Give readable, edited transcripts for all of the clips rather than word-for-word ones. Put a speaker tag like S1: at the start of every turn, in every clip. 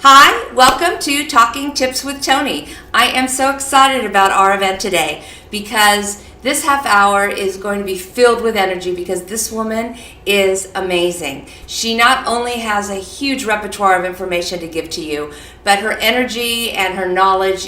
S1: Hi, welcome to Talking Tips with Toni. I am so excited about our event today because this half hour is going to be filled with energy because this woman is amazing. She not only has a huge repertoire of information to give to you, but her energy and her knowledge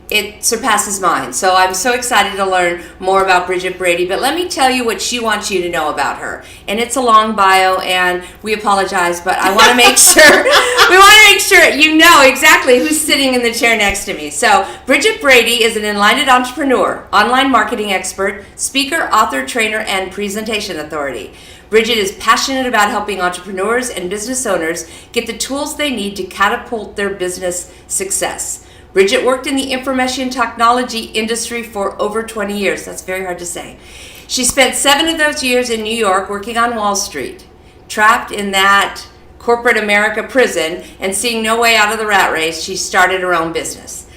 S1: it surpasses mine. So I'm so excited to learn more about Bridget Brady, but let me tell you what she wants you to know about her. And it's a long bio, and we apologize, but I want to make sure you know exactly who's sitting in the chair next to me. So Bridget Brady is an enlightened entrepreneur, online marketing expert, speaker, author, trainer, and presentation authority. Bridget is passionate about helping entrepreneurs and business owners get the tools they need to catapult their business success. Bridget worked in the information technology industry for over 20 years. That's very hard to say. She spent 7 of those years in New York working on Wall Street, trapped in that corporate America prison and seeing no way out of the rat race. She started her own business.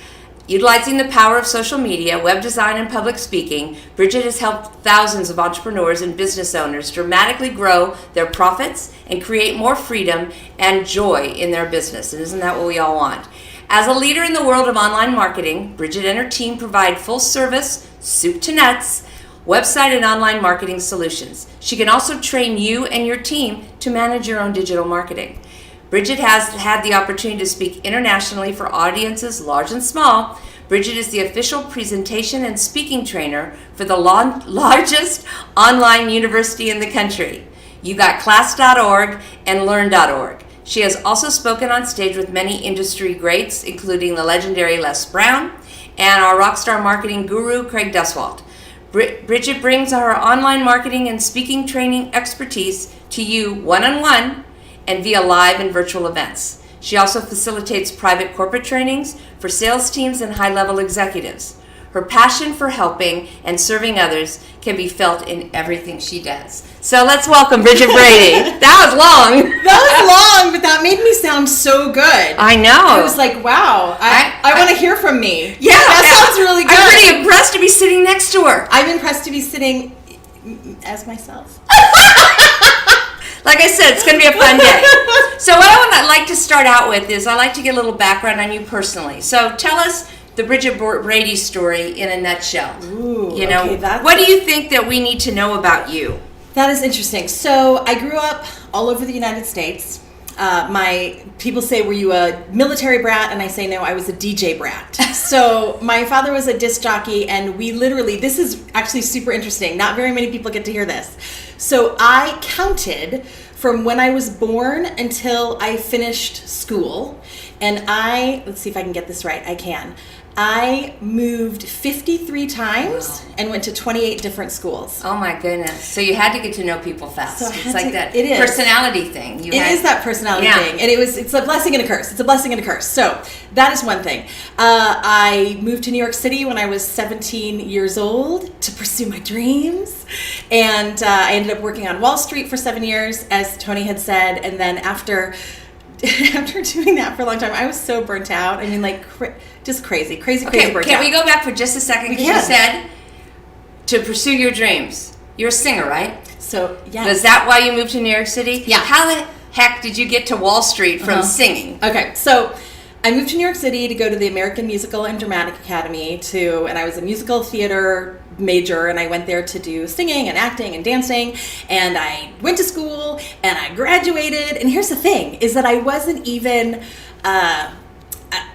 S1: Utilizing the power of social media, web design, and public speaking, Bridget has helped thousands of entrepreneurs and business owners dramatically grow their profits and create more freedom and joy in their business. And isn't that what we all want? As a leader in the world of online marketing, Bridget and her team provide full-service, soup to nuts, website and online marketing solutions. She can also train you and your team to manage your own digital marketing. Bridget has had the opportunity to speak internationally for audiences large and small. Bridget is the official presentation and speaking trainer for the largest online university in the country. You got class.org and learn.org. She has also spoken on stage with many industry greats, including the legendary Les Brown and our rockstar marketing guru, Craig Duswalt. Bridget brings her online marketing and speaking training expertise to you one-on-one and via live and virtual events. She also facilitates private corporate trainings for sales teams and high-level executives. Her passion for helping and serving others can be felt in everything she does. So let's welcome Bridget Brady. That was long.
S2: That was long, but that made me sound so good.
S1: I know.
S2: I was like, wow, I want to hear from me.
S1: Yeah.
S2: That sounds really good.
S1: I'm pretty impressed to be sitting next to her.
S2: I'm impressed to be sitting as myself.
S1: Like I said, it's going to be a fun day. So what I would like to start out with is I like to get a little background on you personally. So tell us the Bridget Brady story in a nutshell.
S2: Ooh,
S1: what do you think that we need to know about you?
S2: That is interesting. So I grew up all over the United States. My people say, were you a military brat? And I say, no, I was a DJ brat. So my father was a disc jockey, and we literally, this is actually super interesting. Not very many people get to hear this. So I counted from when I was born until I finished school. And let's see if I can get this right. I can. I moved 53 times and went to 28 different schools.
S1: Oh my goodness. So you had to get to know people fast.
S2: So
S1: it's like that
S2: it is.
S1: Personality thing.
S2: It is that personality thing. And it's a blessing and a curse. It's a blessing and a curse. So that is one thing. I moved to New York City when I was 17 years old to pursue my dreams. And I ended up working on Wall Street for 7 years, as Toni had said. And then after doing that for a long time, I was so burnt out. I mean, like, just crazy burnt out.
S1: Can we go back for just a second? Because you said to pursue your dreams. You're a singer, right?
S2: So, yeah.
S1: Was that why you moved to New York City?
S2: Yeah.
S1: How the heck did you get to Wall Street from singing?
S2: Okay, so I moved to New York City to go to the American Musical and Dramatic Academy and I was a musical theater major, and I went there to do singing and acting and dancing, and I went to school and I graduated. And here's the thing, is that I wasn't even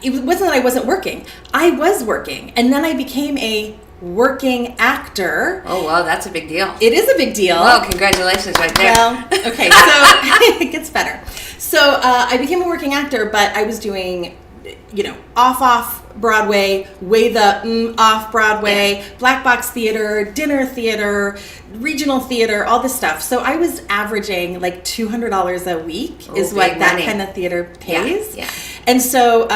S2: it wasn't that I wasn't working. I was working, and then I became a working actor.
S1: Oh, wow, that's a big deal.
S2: It is a big deal.
S1: Well, congratulations right there.
S2: Well, okay, so it gets better. So I became a working actor, but I was doing, off Broadway, off Broadway, black box theater, dinner theater, regional theater, all this stuff. So I was averaging like $200 a week is what that kind of theater pays.
S1: Yeah.
S2: And so,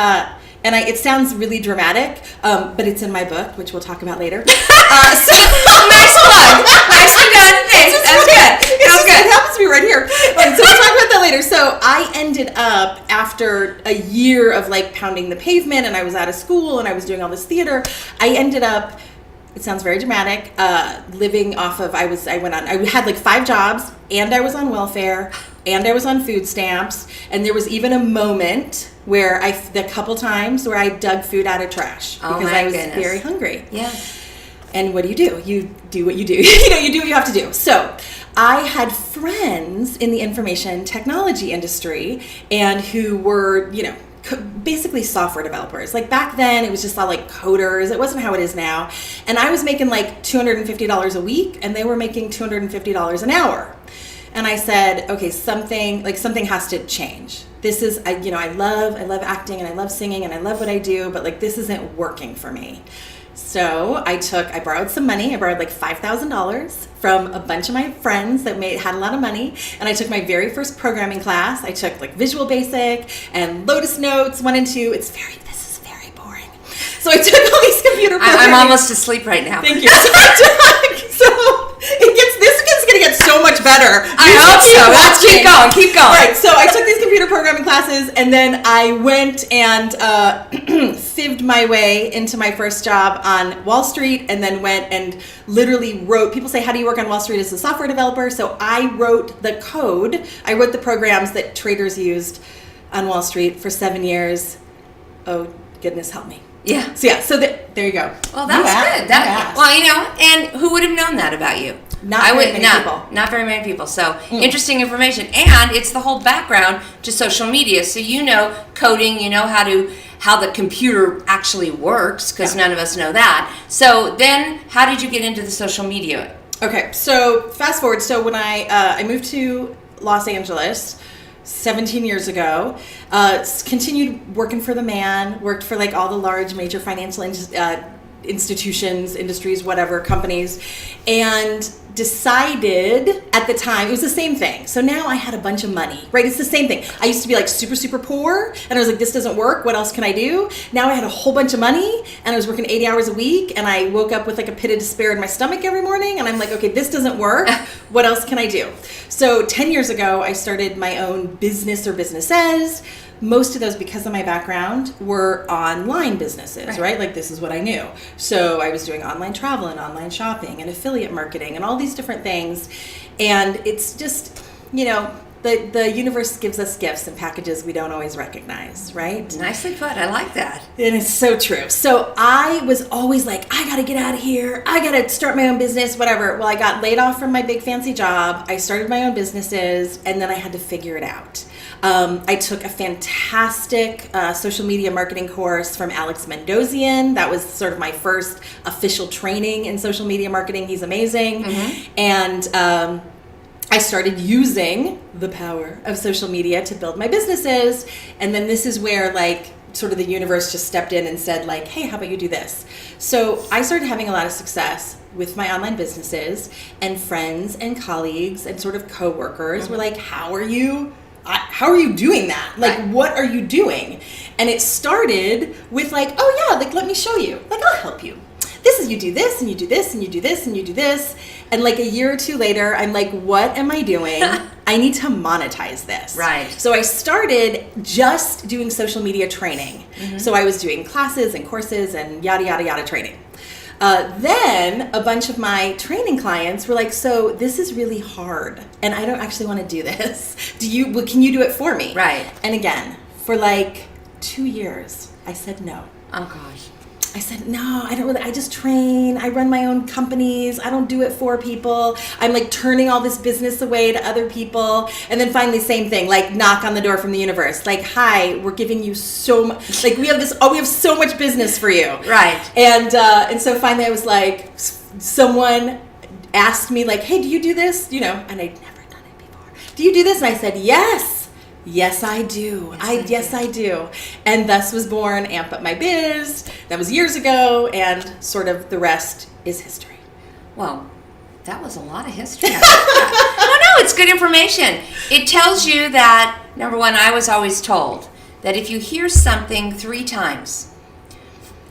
S2: it sounds really dramatic, but it's in my book, which we'll talk about later.
S1: Nice plug. Nicely done. Thanks. That's good.
S2: It happens to be right here. So we'll talk about that later. So I ended up, after a year of like pounding the pavement, and I was out of school and I was doing all this theater, I ended up, it sounds very dramatic, living off of, I had like 5 jobs, and I was on welfare, and I was on food stamps. And there was even a moment where the couple times where I dug food out of trash because I was very hungry.
S1: Yeah.
S2: And what do? You do what you do. You do what you have to do. So I had friends in the information technology industry and who were, basically software developers. Like back then it was just all like coders. It wasn't how it is now. And I was making like $250 a week and they were making $250 an hour. And I said, okay, something has to change. This is, I love acting and I love singing and I love what I do, but like this isn't working for me. So I borrowed some money. I borrowed like $5,000 from a bunch of my friends that had a lot of money. And I took my very first programming class. I took like Visual Basic and Lotus Notes 1 and 2. This is very boring. So I took all these computer programming.
S1: I'm almost asleep right now.
S2: Thank you. This is going to get so much better.
S1: I hope so. Let's keep going.
S2: All right, so I took these computer programming classes, and then I went and fibbed my way into my first job on Wall Street, and then went and literally wrote. People say, how do you work on Wall Street as a software developer? So I wrote the code. I wrote the programs that traders used on Wall Street for 7 years. Oh, goodness help me.
S1: Yeah.
S2: So there you go.
S1: Well, that's good. And who would have known that about you?
S2: Not very many people.
S1: Not very many people. So interesting information, and it's the whole background to social media. So coding, how the computer actually works, because none of us know that. So then, how did you get into the social media?
S2: Okay, so fast forward. So when I moved to Los Angeles 17 years ago, continued working for the man, worked for like all the large major financial institutions, industries, whatever, companies, and decided at the time, it was the same thing. So now I had a bunch of money, right? It's the same thing. I used to be like super, super poor, and I was like, this doesn't work. What else can I do? Now I had a whole bunch of money, and I was working 80 hours a week, and I woke up with like a pit of despair in my stomach every morning, and I'm like, okay, this doesn't work. What else can I do? So 10 years ago, I started my own business or businesses. Most of those, because of my background, were online businesses, right? Like this is what I knew. So I was doing online travel and online shopping and affiliate marketing and all these different things. And it's just, the universe gives us gifts and packages we don't always recognize, right?
S1: Nicely put. I like that.
S2: And it's so true. So I was always like, I got to get out of here. I got to start my own business, whatever. Well, I got laid off from my big fancy job. I started my own businesses, and then I had to figure it out. I took a fantastic social media marketing course from Alex Mendozian. That was sort of my first official training in social media marketing. He's amazing. Mm-hmm. And I started using the power of social media to build my businesses. And then this is where sort of the universe just stepped in and said hey, how about you do this? So I started having a lot of success with my online businesses, and friends and colleagues and sort of coworkers were like, how are you doing that? What are you doing? And it started with let me show you. I'll help you. This is, you do this, and you do this, and you do this, and you do this. And a year or two later, I'm like, what am I doing? I need to monetize this.
S1: Right.
S2: So I started just doing social media training. Mm-hmm. So I was doing classes and courses and yada, yada, yada training. Then a bunch of my training clients were like, so this is really hard and I don't actually want to do this. Can you do it for me?
S1: Right.
S2: And again, for 2 years, I said no.
S1: Oh gosh.
S2: I said, no, I don't really, I just train. I run my own companies. I don't do it for people. I'm turning all this business away to other people. And then finally, same thing, knock on the door from the universe. Hi, we're giving you so much, we have so much business for you.
S1: Right.
S2: And so finally I was someone asked me hey, do you do this? And I'd never done it before. Do you do this? And I said, yes. Yes, I do. Yes, I do. And thus was born Amp Up My Biz. That was years ago, and sort of the rest is history.
S1: Well, that was a lot of history. No, it's good information. It tells you that, number one, I was always told that if you hear something 3 times,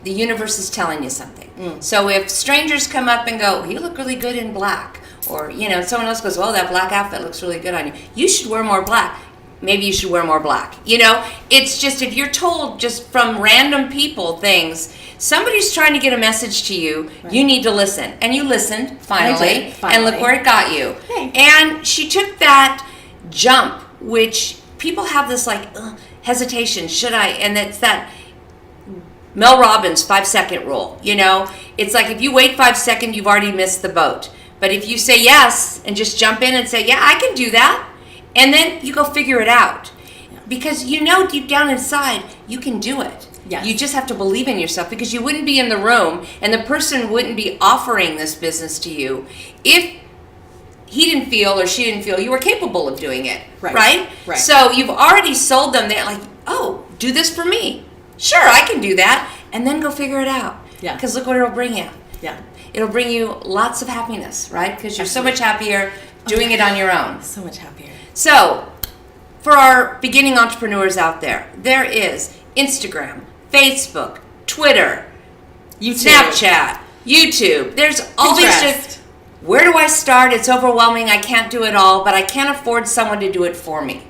S1: the universe is telling you something. So if strangers come up and go, you look really good in black, or, someone else goes, well, that black outfit looks really good on you. You should wear more black. Maybe you should wear more black. It's just, if you're told just from random people things, somebody's trying to get a message to you, right. You need to listen. And you listened, finally. And look where it got you.
S2: Thanks.
S1: And she took that jump which people have this like hesitation, should I? And it's that Mel Robbins 5-second rule. It's like if you wait 5 seconds, you've already missed the boat. But if you say yes and just jump in and say, yeah, I can do that, and then you go figure it out. Because deep down inside, you can do it.
S2: Yes.
S1: You just have to believe in yourself, because you wouldn't be in the room and the person wouldn't be offering this business to you if he didn't feel or she didn't feel you were capable of doing it. Right? So you've already sold them. They're like, oh, do this for me. Sure, I can do that. And then go figure it out.
S2: Yeah.
S1: Because look what it'll bring you.
S2: Yeah.
S1: It'll bring you lots of happiness, right? Because you're so much happier doing it on your own.
S2: So much happier.
S1: So, for our beginning entrepreneurs out there is Instagram, Facebook, Twitter, Snapchat, YouTube. There's all these
S2: Pinterest.
S1: Where do I start? It's overwhelming. I can't do it all, but I can't afford someone to do it for me.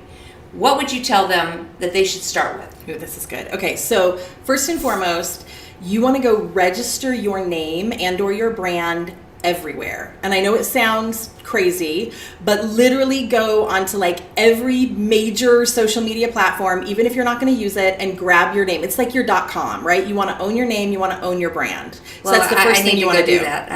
S1: What would you tell them that they should start with?
S2: Ooh, this is good. Okay, so first and foremost, you want to go register your name and or your brand everywhere. And I know it sounds crazy, but literally go onto like every major social media platform, even if you're not going to use it, and grab your name. It's like your .com, right? You want to own your name, you want to own your brand. So that's the first thing you want to do.
S1: That.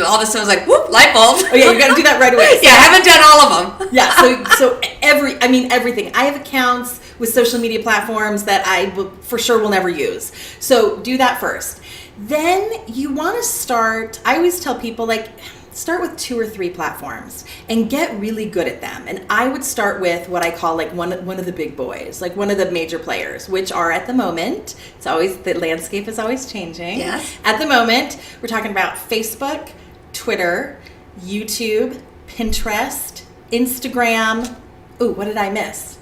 S1: All of a sudden I was like, whoop, light bulb.
S2: Oh yeah, you got to do that right away. So,
S1: yeah, I haven't done all of them.
S2: Yeah, so everything. I have accounts with social media platforms that I for sure will never use. So do that first. Then you want to start, I always tell people, like, start with 2 or 3 platforms and get really good at them. And I would start with what I call like one of the big boys, like one of the major players, which are at the moment, the landscape is always changing.
S1: Yes.
S2: At the moment, we're talking about Facebook, Twitter, YouTube, Pinterest, Instagram. Ooh, what did I miss?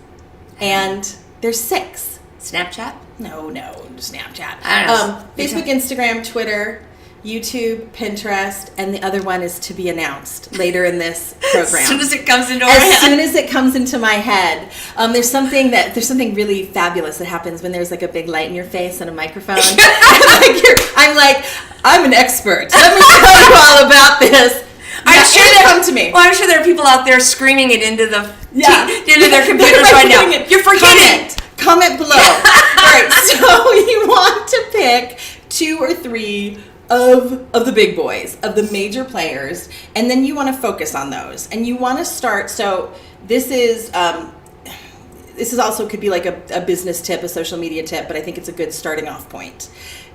S2: And there's 6.
S1: Snapchat?
S2: No, Snapchat.
S1: I don't know.
S2: Facebook, Instagram, Twitter, YouTube, Pinterest, and the other one is to be announced later in this program.
S1: As soon as it comes into our head.
S2: As soon as it comes into my head. There's something really fabulous that happens when there's like a big light in your face and a microphone. I'm an expert. Let me tell you all about this. Come to me.
S1: Well, I'm sure there are people out there screaming it into into their computers right now. You're forgetting.
S2: Comment below. All right, so you want to pick 2 or 3 of the big boys, of the major players, and then you want to focus on those. And you want to start, so this is also could be like a business tip, a social media tip, but I think it's a good starting off point.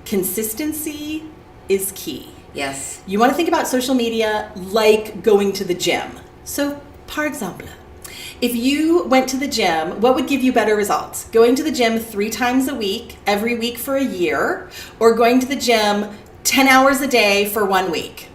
S2: Consistency is key.
S1: Yes.
S2: You want to think about social media like going to the gym. So, par exemple, if you went to the gym, what would give you better results? Going to the gym 3 times a week, every week for a year, or going to the gym 10 hours a day for 1 week?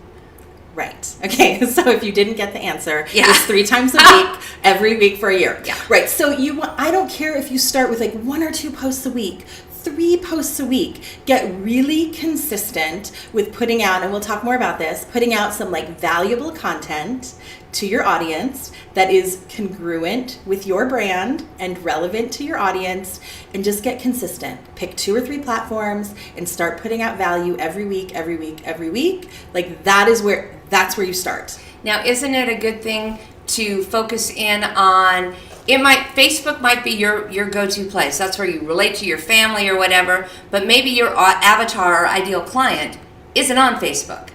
S2: Right. Okay. So if you didn't get the answer, it's 3 times a week, every week for a year.
S1: Yeah.
S2: Right. So I don't care if you start with like 1 or 2 posts a week, 3 posts a week. Get really consistent with putting out, and we'll talk more about this, putting out some like valuable content to your audience that is congruent with your brand and relevant to your audience, and just get consistent. Pick 2 or 3 platforms and start putting out value every week. Like that's where you start.
S1: Now, isn't it a good thing to focus in on, Facebook might be your go-to place. That's where you relate to your family or whatever, but maybe your avatar or ideal client isn't on Facebook.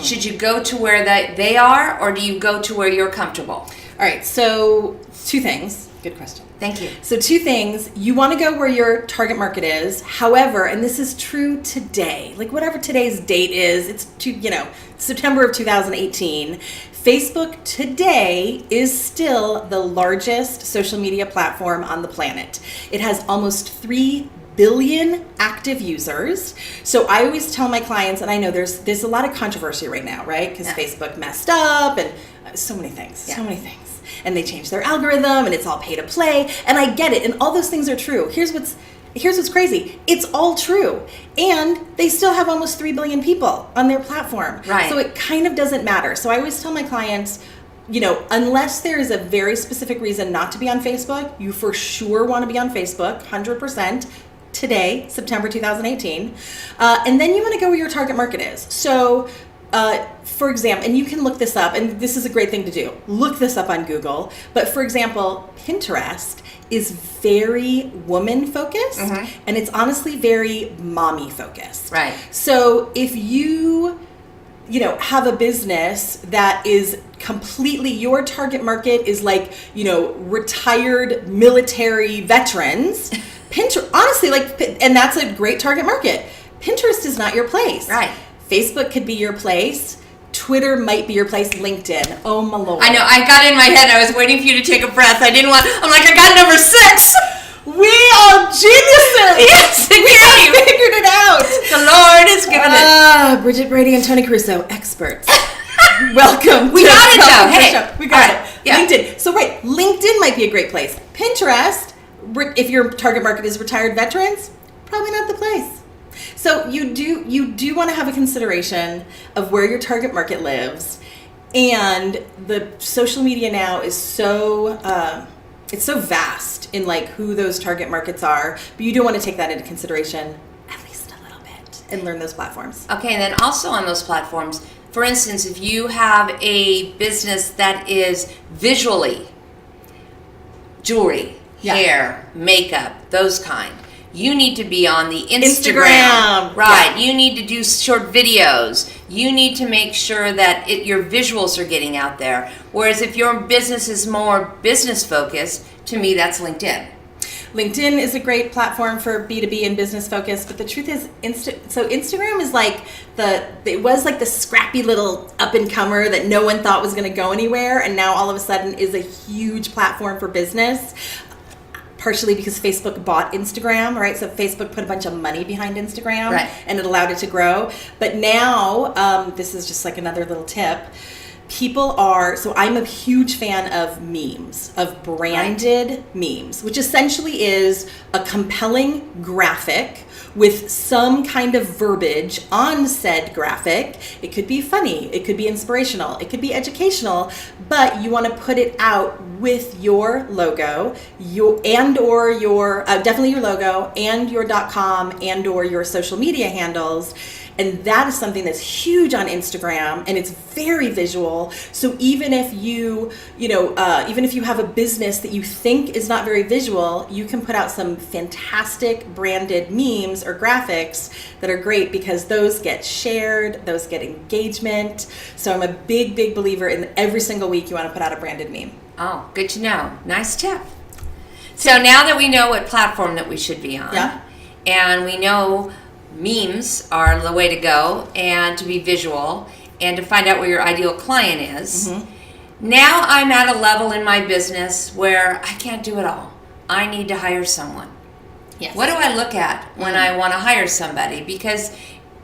S1: Should you go to where they are, or do you go to where you're comfortable?
S2: All right, so 2 things. Good question.
S1: Thank you.
S2: So 2 things. You want to go where your target market is. However, and this is true today, like whatever today's date is, it's September of 2018. Facebook today is still the largest social media platform on the planet. It has almost 3 billion active users. So I always tell my clients, and I know there's a lot of controversy right now, right? Because Facebook messed up and so many things. And they changed their algorithm and it's all pay to play. And I get it. And all those things are true. Here's what's crazy. It's all true. And they still have almost 3 billion people on their platform.
S1: Right.
S2: So it kind of doesn't matter. So I always tell my clients, unless there is a very specific reason not to be on Facebook, you for sure want to be on Facebook, 100%. Today, September 2018. And then you want to go where your target market is. So for example, and you can look this up, and this is a great thing to do. Look this up on Google. But for example, Pinterest is very woman focused, and it's honestly very mommy focused.
S1: Right.
S2: So if you have a business that is completely, your target market is like, retired military veterans, Pinterest, honestly, and that's a great target market. Pinterest is not your place.
S1: Right.
S2: Facebook could be your place. Twitter might be your place. LinkedIn. Oh my Lord.
S1: I know. I got in my head. I was waiting for you to take a breath. I'm like, I got number 6.
S2: We are geniuses.
S1: Yes,
S2: we have figured it out.
S1: The Lord has given it.
S2: Bridget, Brady, and Toni Caruso, experts. Welcome.
S1: We got it though. Hey,
S2: we got it.
S1: Yeah.
S2: LinkedIn. So LinkedIn might be a great place. Pinterest, if your target market is retired veterans, probably not the place. So you do want to have a consideration of where your target market lives, and the social media now is so it's so vast in who those target markets are. But you do want to take that into consideration at least a little bit and learn those platforms.
S1: Okay, and then also on those platforms, for instance, if you have a business that is visually jewelry, hair, makeup, those kind. You need to be on the Instagram. Right. Yeah. You need to do short videos. You need to make sure that your visuals are getting out there. Whereas if your business is more business focused, to me, that's LinkedIn.
S2: LinkedIn is a great platform for B2B and business focused, but the truth is, Instagram is it was the scrappy little up and comer that no one thought was going to go anywhere, and now all of a sudden is a huge platform for business. Partially because Facebook bought Instagram, right? So Facebook put a bunch of money behind Instagram,
S1: right,
S2: and it allowed it to grow. But now, this is just another little tip. I'm a huge fan of memes, of branded memes, which essentially is a compelling graphic with some kind of verbiage on said graphic. It could be funny, it could be inspirational, it could be educational, but you want to put it out with your logo, definitely your logo and your .com and or your social media handles. And that is something that's huge on Instagram, and it's very visual. So even if you have a business that you think is not very visual, you can put out some fantastic branded memes or graphics that are great because those get shared, those get engagement. So I'm a big, big believer in every single week you want to put out a branded meme.
S1: Oh, good to know. Nice tip. So now that we know what platform that we should be on, and we know memes are the way to go, and to be visual, and to find out where your ideal client is. Now I'm at a level in my business where I can't do it all. I need to hire someone.
S2: Yes.
S1: What do I look at when I want to hire somebody? Because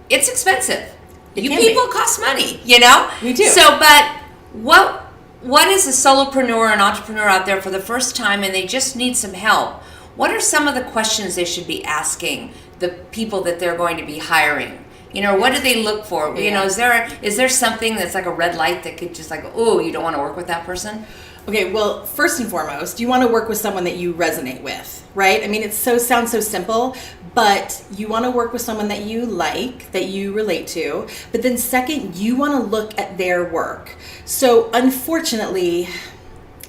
S1: it's expensive. You
S2: can
S1: people cost money, you know?
S2: We do.
S1: So, but what is a solopreneur, an entrepreneur out there for the first time and they just need some help? What are some of the questions they should be asking the people that they're going to be hiring? What do they look for?
S2: Yeah.
S1: Is there something that's like a red light that could just you don't want to work with that person?
S2: Okay, well, first and foremost, you want to work with someone that you resonate with, right? I mean, sounds so simple, but you want to work with someone that you like, that you relate to. But then second, you want to look at their work. So unfortunately,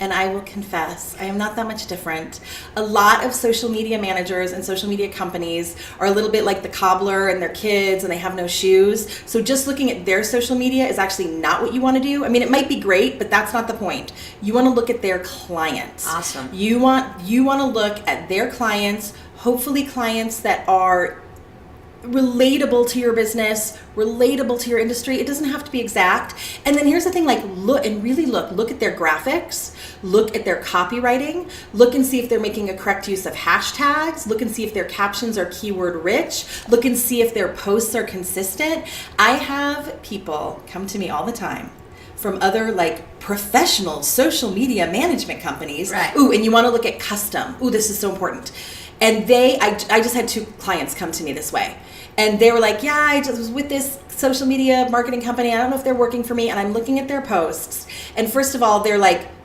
S2: and I will confess, I am not that much different. A lot of social media managers and social media companies are a little bit like the cobbler and their kids, and they have no shoes. So just looking at their social media is actually not what you want to do. I mean, it might be great, but that's not the point. You want to look at their clients.
S1: Awesome.
S2: You want to look at their clients, hopefully clients that are relatable to your business, relatable to your industry. It doesn't have to be exact. And then here's the thing, look at their graphics, look at their copywriting, look and see if they're making a correct use of hashtags, look and see if their captions are keyword rich, look and see if their posts are consistent. I have people come to me all the time from other professional social media management companies.
S1: Right.
S2: Ooh, and you want to look at custom. Ooh, this is so important. And I just had 2 clients come to me this way. And they were like, yeah, I just was with this social media marketing company. I don't know if they're working for me. And I'm looking at their posts. And first of all, they're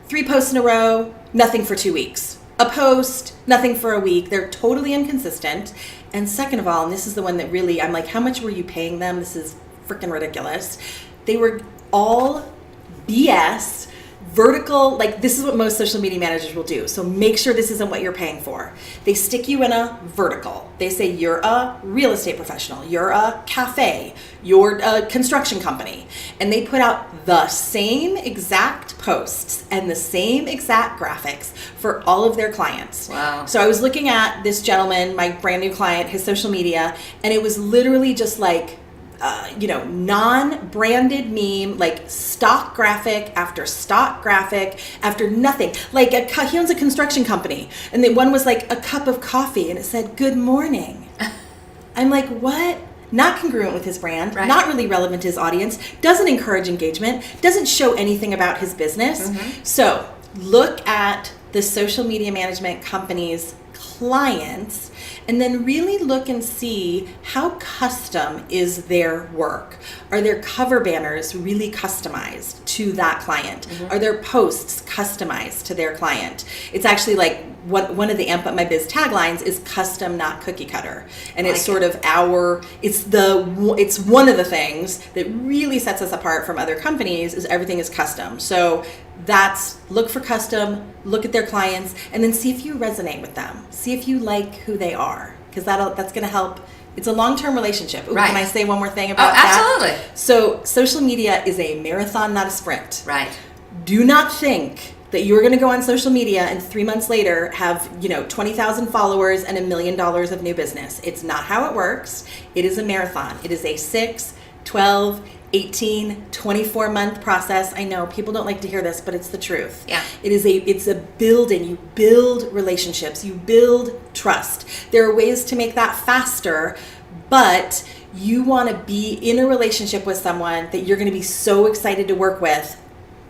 S2: 3 posts in a row, nothing for 2 weeks. A post, nothing for a week. They're totally inconsistent. And second of all, and this is the one that really, I'm like, how much were you paying them? This is freaking ridiculous. They were all BS. Vertical, like this is what most social media managers will do. So make sure this isn't what you're paying for. They stick you in a vertical. They say you're a real estate professional, you're a cafe, you're a construction company. And they put out the same exact posts and the same exact graphics for all of their clients.
S1: Wow.
S2: So I was looking at this gentleman, my brand new client, his social media, and it was literally just like, non-branded meme, like stock graphic after stock graphic after nothing. Like he owns a construction company, and the one was like a cup of coffee, and it said "Good morning." I'm like, what? Not congruent with his brand,
S1: right.
S2: Not really relevant to his audience, doesn't encourage engagement, doesn't show anything about his business.
S1: Mm-hmm.
S2: So look at the social media management company's clients, and then really look and see how custom is their work. Are their cover banners really customized to that client? Mm-hmm. Are their posts customized to their client? It's actually like one of the Amp Up My Biz taglines is custom, not cookie cutter. And it's sort of it's one of the things that really sets us apart from other companies is everything is custom. So look for custom, look at their clients, and then see if you resonate with them. See if you like who they are, because that's going to help. It's a long-term relationship. Ooh,
S1: right.
S2: Can I say one more thing about that?
S1: Absolutely.
S2: So social media is a marathon, not a sprint.
S1: Right.
S2: Do not think that you're going to go on social media and 3 months later have 20,000 followers and $1 million of new business. It's not how it works. It is a marathon. It is a 6, 12, 18, 24 month process. I know people don't like to hear this, but it's the truth.
S1: Yeah.
S2: It's a building. You build relationships, you build trust. There are ways to make that faster, but you want to be in a relationship with someone that you're going to be so excited to work with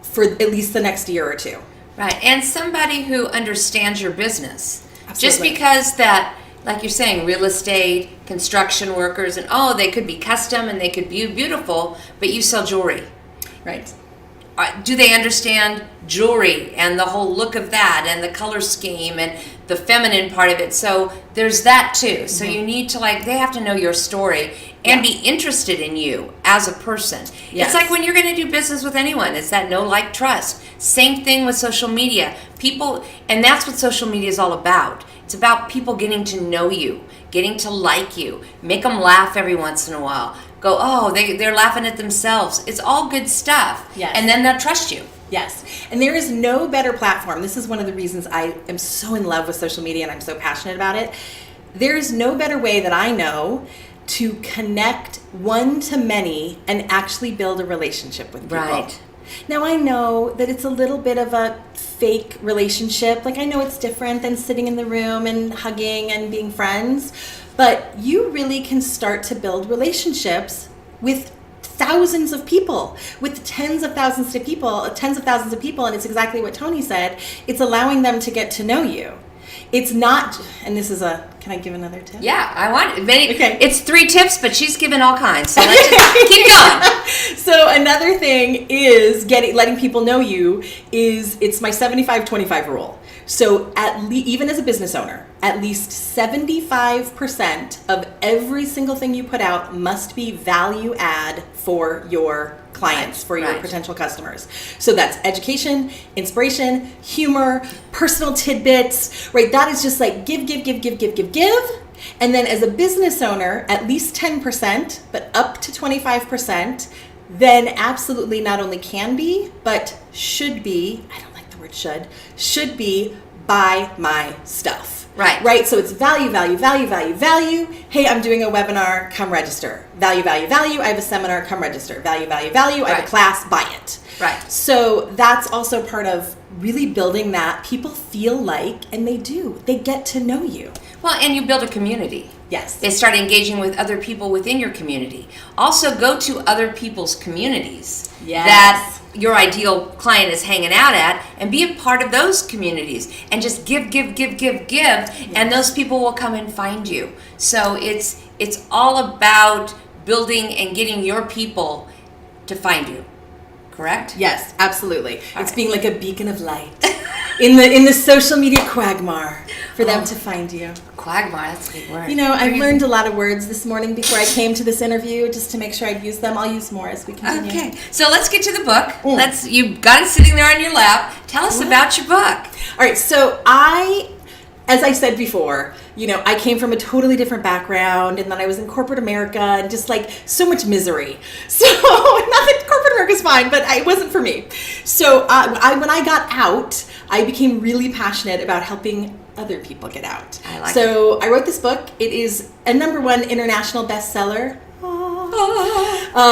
S2: for at least the next year or two.
S1: Right. And somebody who understands your business.
S2: Absolutely.
S1: Just because that, like you're saying, real estate, construction workers, and they could be custom and they could be beautiful, but you sell jewelry.
S2: Right.
S1: Do they understand jewelry and the whole look of that and the color scheme and the feminine part of it? So there's that too. So you need to they have to know your story and be interested in you as a person.
S2: Yes.
S1: It's like when you're going to do business with anyone, it's that know, like, trust. Same thing with social media. People, and that's what social media is all about. It's about people getting to know you, getting to like you, make them laugh every once in a while. Go, they're laughing at themselves. It's all good stuff.
S2: Yes.
S1: And then they'll trust you.
S2: Yes. And there is no better platform. This is one of the reasons I am so in love with social media and I'm so passionate about it. There is no better way that I know to connect one to many and actually build a relationship with people.
S1: Right.
S2: Now, I know that it's a little bit of a fake relationship. Like, I know it's different than sitting in the room and hugging and being friends, but you really can start to build relationships with thousands of people, with tens of thousands of people, and it's exactly what Toni said. It's allowing them to get to know you. It's not, and this is can I give another tip?
S1: Yeah, I want many.
S2: Okay.
S1: It's 3 tips, but she's given all kinds. So let's just keep going.
S2: So another thing is letting people know you it's my 75-25 rule. So even as a business owner, at least 75% of every single thing you put out must be value add for your clients, for your potential customers. So that's education, inspiration, humor, personal tidbits, right? That is just like give. And then as a business owner, at least 10%, but up to 25%, then absolutely not only can be, but should be, I don't like the word should be buy my stuff. Right. So it's value. Hey, I'm doing a webinar, come register. Value. I have a seminar, come register. Value. I have a class, buy it.
S1: Right.
S2: So that's also part of really building that people feel like, and they do, they get to know you.
S1: Well, and you build a community.
S2: Yes.
S1: They start engaging with other people within your community. Also, go to other people's communities that your ideal client is hanging out at, and be a part of those communities, and just give, yes. And those people will come and find you. So it's all about building and getting your people to find you. Correct?
S2: Yes, absolutely. It's being like a beacon of light in the social media quagmire for them to find you.
S1: quagmire, that's a big word.
S2: I've learned a lot of words this morning before I came to this interview, just to make sure I'd use them. I'll use more as we continue.
S1: Okay, so let's get to the book. You got it sitting there on your lap. Tell us about your book.
S2: All right, so as I said before, I came from a totally different background, and then I was in corporate America, and just like so much misery. So not that corporate America's fine, but it wasn't for me. So when I got out, I became really passionate about helping other people get out. So I wrote this book. It is a #1 international bestseller.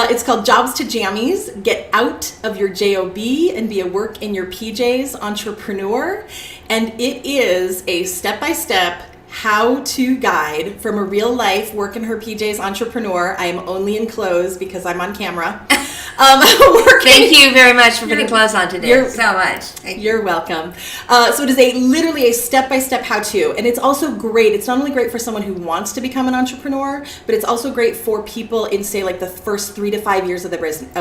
S2: It's called Jobs to Jammies. Get out of your job and be a work in your PJs entrepreneur. And it is a step-by-step how-to guide from a real-life work in her PJs entrepreneur. I am only in clothes because I'm on camera.
S1: Thank you very much for putting clothes on today. So much.
S2: You're welcome. So it is literally a step-by-step how-to, and it's also great. It's not only great for someone who wants to become an entrepreneur, but it's also great for people in, say, like the first 3 to 5 years of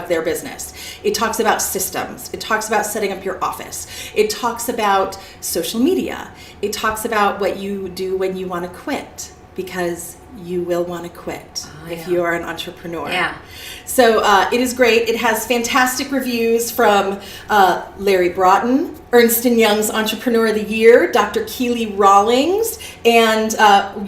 S2: their business. It talks about systems. It talks about setting up your office. It talks about social media. It talks about what you do when you want to quit, because you will want to quit if you are an entrepreneur.
S1: Yeah.
S2: So it is great. It has fantastic reviews from Larry Broughton, Ernst & Young's Entrepreneur of the Year, Dr. Keely Rawlings, and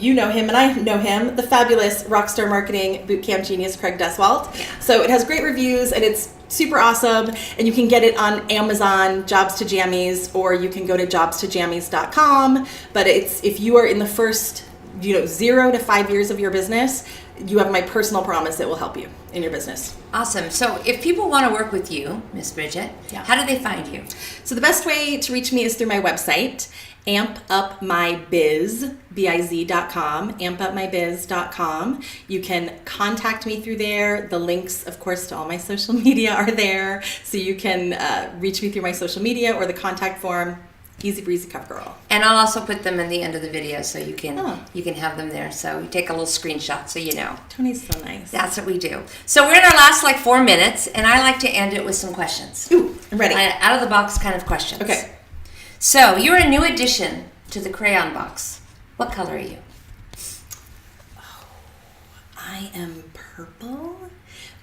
S2: you know him and I know him, the fabulous Rockstar Marketing Bootcamp genius, Craig Deswalt. Yeah. So it has great reviews, and it's super awesome, and you can get it on Amazon, Jobs to Jammies, or you can go to jobstojammies.com. But if you are in the first 0 to 5 years of your business, you have my personal promise it will help you in your business.
S1: Awesome. So if people want to work with you, Miss Bridget, how do they find you?
S2: So the best way to reach me is through my website, ampupmybiz.com, ampupmybiz.com. You can contact me through there. The links, of course, to all my social media are there. So you can reach me through my social media or the contact form. Easy breezy, cup girl.
S1: And I'll also put them in the end of the video so you can have them there. So you take a little screenshot so you know.
S2: Tony's so nice.
S1: That's what we do. So we're in our last 4 minutes, and I like to end it with some questions.
S2: Ooh, I'm ready.
S1: Out of the box kind of questions.
S2: Okay.
S1: So you're a new addition to the crayon box. What color are you?
S2: I am purple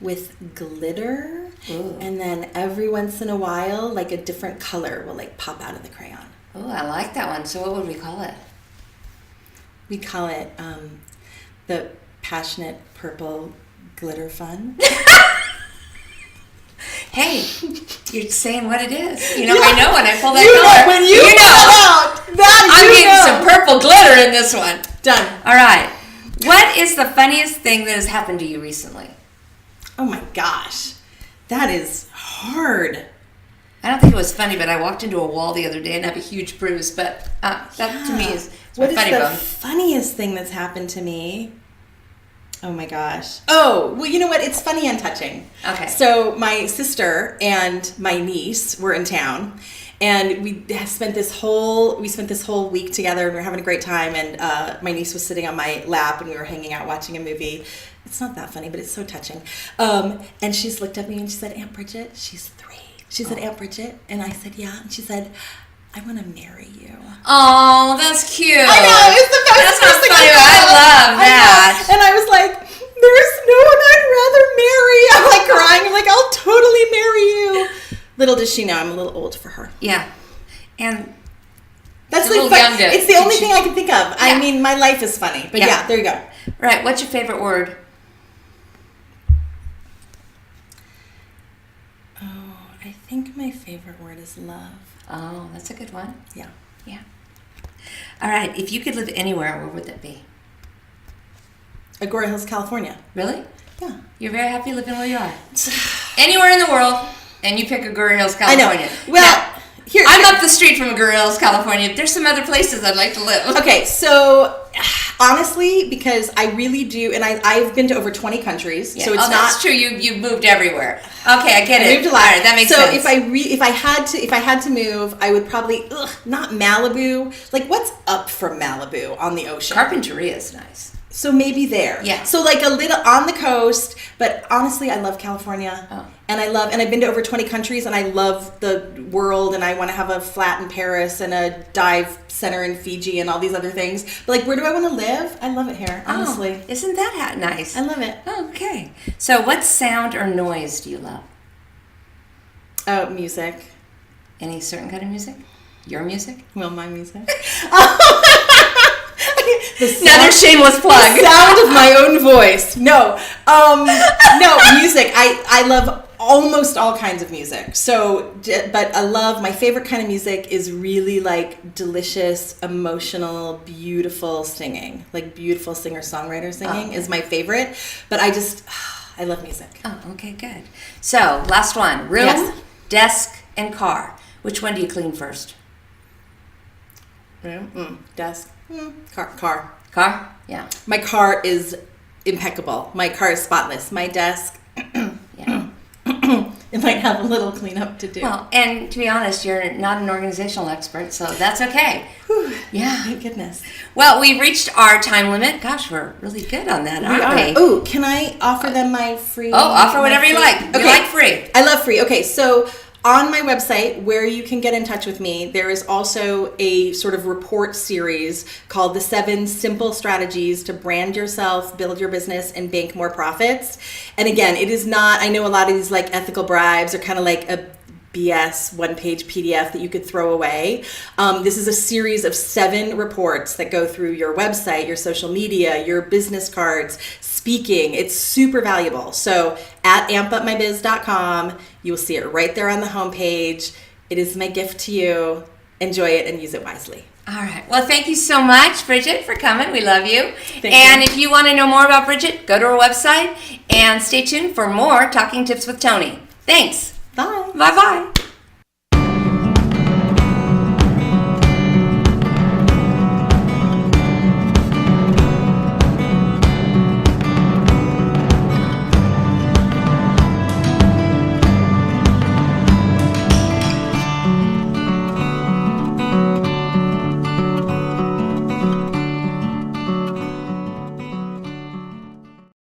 S2: with glitter.
S1: Ooh.
S2: And then every once in a while, like a different color will pop out of the crayon.
S1: Oh, I like that one. So what would we call it?
S2: We call it the Passionate Purple Glitter Fun.
S1: Hey, you're saying what it is. I know when I pull that color.
S2: When you pull out,
S1: I'm getting some purple glitter in this one.
S2: Done.
S1: All right. What is the funniest thing that has happened to you recently?
S2: Oh my gosh, that is hard.
S1: I don't think it was funny, but I walked into a wall the other day and have a huge bruise. But that to me is
S2: what is
S1: funny
S2: the
S1: bone.
S2: funniest thing that's happened to me? Oh my gosh. Oh, well, you know what? It's funny and touching.
S1: Okay.
S2: So my sister and my niece were in town, and we spent this whole week together, and we were having a great time. And my niece was sitting on my lap, and we were hanging out watching a movie. It's not that funny, but it's so touching. And she's looked at me and she said, "Aunt Bridget," she's 3. She said, "Aunt Bridget," and I said, "Yeah," and she said, "I want to marry you."
S1: Oh, that's cute.
S2: I know, it's the best.
S1: That's not funny, but I love that.
S2: And I was like, "There's no one I'd rather marry." I'm crying. I'm "I'll totally marry you." Little does she know I'm a little old for her.
S1: Yeah, and
S2: that's
S1: young to,
S2: it's the only thing I can think of.
S1: Yeah.
S2: I mean, my life is funny, but yeah, there you go.
S1: Right. What's your favorite word?
S2: I think my favorite word is love.
S1: Oh, that's a good one.
S2: Yeah.
S1: Yeah. All right. If you could live anywhere, where would that be?
S2: Agoura Hills, California.
S1: Really?
S2: Yeah.
S1: You're very happy living where you are? Anywhere in the world, and you pick Agoura Hills, California.
S2: I know. Well, here,
S1: I'm up the street from Agoura Hills, California. There's some other places I'd like to live.
S2: Okay, so honestly, because I really do, and I've been to over 20 countries, so it's not.
S1: That's true. You've moved everywhere. Okay, I get it.
S2: I moved a lot.
S1: All right, that makes sense.
S2: So if I had to move, I would probably not Malibu. What's up from Malibu on the ocean?
S1: Carpinteria is nice.
S2: So maybe there.
S1: Yeah.
S2: So like a little on the coast, but honestly, I love California.
S1: Oh.
S2: And I've been to over 20 countries, and I love the world, and I want to have a flat in Paris and a dive center in Fiji and all these other things. But like, where do I want to live? I love it here, honestly.
S1: Oh, isn't that nice?
S2: I love it.
S1: Oh, okay. So what sound or noise do you love?
S2: Oh, music.
S1: Any certain kind of music? Your music?
S2: Well, my music.
S1: Another shameless plug.
S2: The sound of my own voice. No, music. I love almost all kinds of music. So, but my favorite kind of music is really like delicious, emotional, beautiful singing. Like beautiful singer-songwriter singing is my favorite. But I love music.
S1: Oh, okay, good. So, last one. Room, desk, and car. Which one do you clean first?
S2: Room, desk, car.
S1: Car? Yeah.
S2: My car is impeccable. My car is spotless. My desk,
S1: Yeah.
S2: it might have a little cleanup to do.
S1: Well, and to be honest, you're not an organizational expert, so that's okay.
S2: Whew,
S1: Yeah.
S2: thank goodness.
S1: Well, we've reached our time limit. Gosh, we're really good on that, aren't we?
S2: Oh, can I offer them my free?
S1: Oh, offer whatever you like.
S2: Okay.
S1: We like free.
S2: I love free. Okay, so on my website, where you can get in touch with me, there is also a sort of report series called The 7 Simple Strategies to Brand Yourself, Build Your Business, and Bank More Profits. And again, it is not, I know a lot of these like ethical bribes are kind of like a BS one-page PDF that you could throw away. This is a series of 7 reports that go through your website, your social media, your business cards, speaking. It's super valuable. So at ampupmybiz.com, you will see it right there on the homepage. It is my gift to you. Enjoy it and use it wisely.
S1: All right. Well, thank you so much, Bridget, for coming. We love you.
S2: Thank you.
S1: If you want to know more about Bridget, go to her website and stay tuned for more Talking Tips with Toni. Thanks.
S2: Bye.
S1: Bye-bye.